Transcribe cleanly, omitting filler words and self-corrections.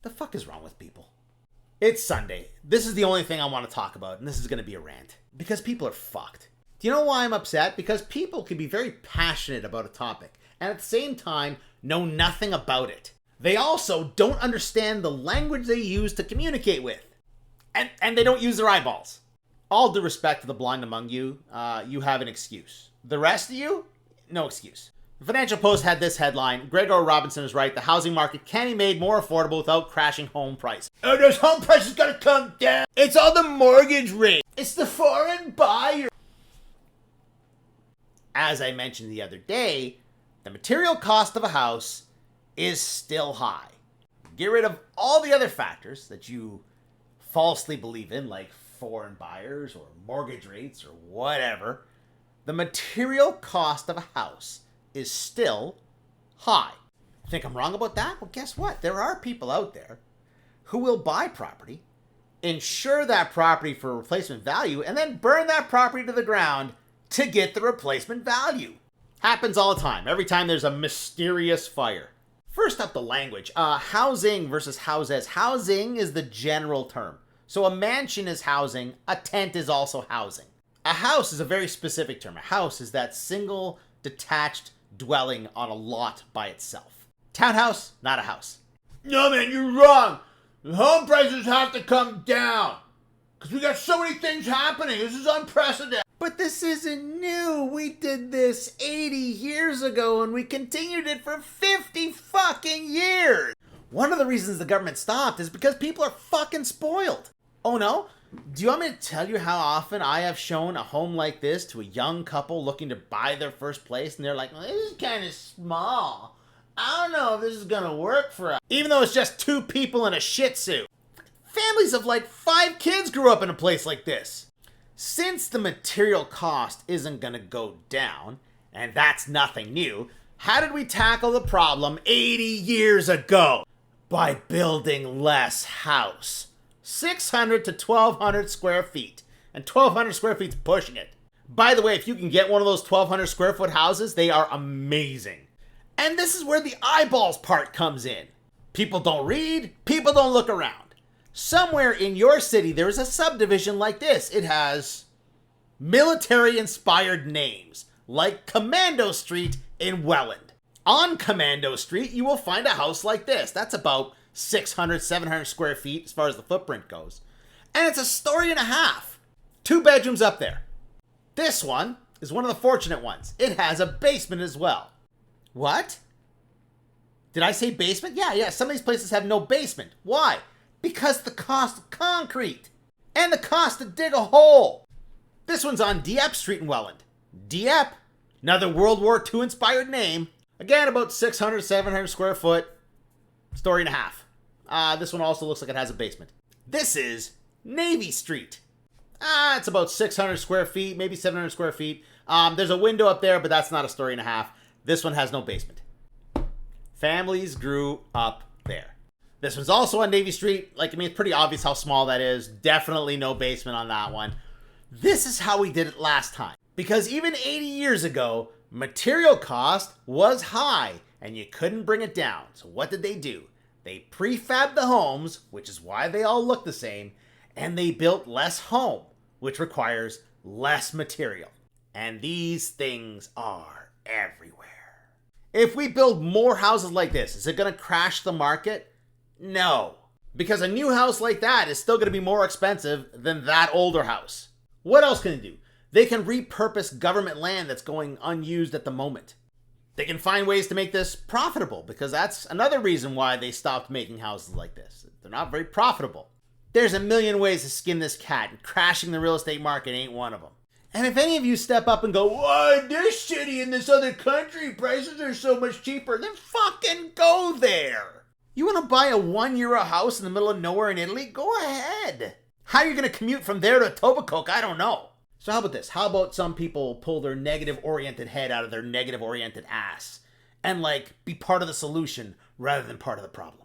What the fuck is wrong with people? It's Sunday. This is the only thing I want to talk about, and this is going to be a rant. Because people are fucked. Do you know why I'm upset? Because people can be very passionate about a topic, and at the same time, know nothing about it. They also don't understand the language they use to communicate with. And they don't use their eyeballs. All due respect to the blind among you, you have an excuse. The rest of you, no excuse. The Financial Post had this headline: Gregor Robinson is right, the housing market can be made more affordable without crashing home price. Oh, those home prices gotta come down. It's all the mortgage rate. It's the foreign buyer. As I mentioned the other day, the material cost of a house is still high. Get rid of all the other factors that you falsely believe in, like foreign buyers or mortgage rates or whatever. The material cost of a house is still high. Think I'm wrong about that? Well, guess what? There are people out there who will buy property, insure that property for replacement value, and then burn that property to the ground to get the replacement value. Happens all the time. Every time there's a mysterious fire. First up, the language. Housing versus houses. Housing is the general term. So a mansion is housing. A tent is also housing. A house is a very specific term. A house is that single detached dwelling on a lot by itself. Townhouse, not a house. No, man, you're wrong. The home prices have to come down. Because we got so many things happening. This is unprecedented. But this isn't new. We did this 80 years ago and we continued it for 50 fucking years. One of the reasons the government stopped is because people are fucking spoiled. Oh no? Do you want me to tell you how often I have shown a home like this to a young couple looking to buy their first place and they're like, well, this is kind of small. I don't know if this is gonna work for us. Even though it's just 2 people in a shih tzu. Families of like 5 kids grew up in a place like this. Since the material cost isn't gonna go down, and that's nothing new, how did we tackle the problem 80 years ago? By building less house. 600 to 1,200 square feet. And 1,200 square feet's pushing it. By the way, if you can get one of those 1,200 square foot houses, they are amazing. And this is where the eyeballs part comes in. People don't read, people don't look around. Somewhere in your city, there is a subdivision like this. It has military-inspired names, like Commando Street in Welland. On Commando Street, you will find a house like this. That's about 600, 700 square feet as far as the footprint goes. And it's a story and a half. 2 bedrooms up there. This one is one of the fortunate ones. It has a basement as well. What? Did I say basement? Yeah. Some of these places have no basement. Why? Because the cost of concrete and the cost to dig a hole. This one's on Dieppe Street in Welland. Dieppe, another World War II inspired name. Again, about 600, 700 square foot, story and a half. This one also looks like it has a basement. This is Navy Street. It's about 600 square feet, maybe 700 square feet. There's a window up there, but that's not a story and a half. This one has no basement. Families grew up there. This one's also on Navy Street. It's pretty obvious how small that is. Definitely no basement on that one. This is how we did it last time. Because even 80 years ago, material cost was high and you couldn't bring it down. So what did they do? They prefabbed the homes, which is why they all look the same, and they built less home, which requires less material. And these things are everywhere. If we build more houses like this, is it going to crash the market? No, because a new house like that is still going to be more expensive than that older house. What else can they do? They can repurpose government land that's going unused at the moment. They can find ways to make this profitable, because that's another reason why they stopped making houses like this. They're not very profitable. There's a million ways to skin this cat, and crashing the real estate market ain't one of them. And if any of you step up and go, why in this city in this other country prices are so much cheaper, then fucking go there. You want to buy a €1 house in the middle of nowhere in Italy? Go ahead. How you're going to commute from there to Etobicoke, I don't know. So how about this? How about some people pull their negative-oriented head out of their negative-oriented ass and be part of the solution rather than part of the problem?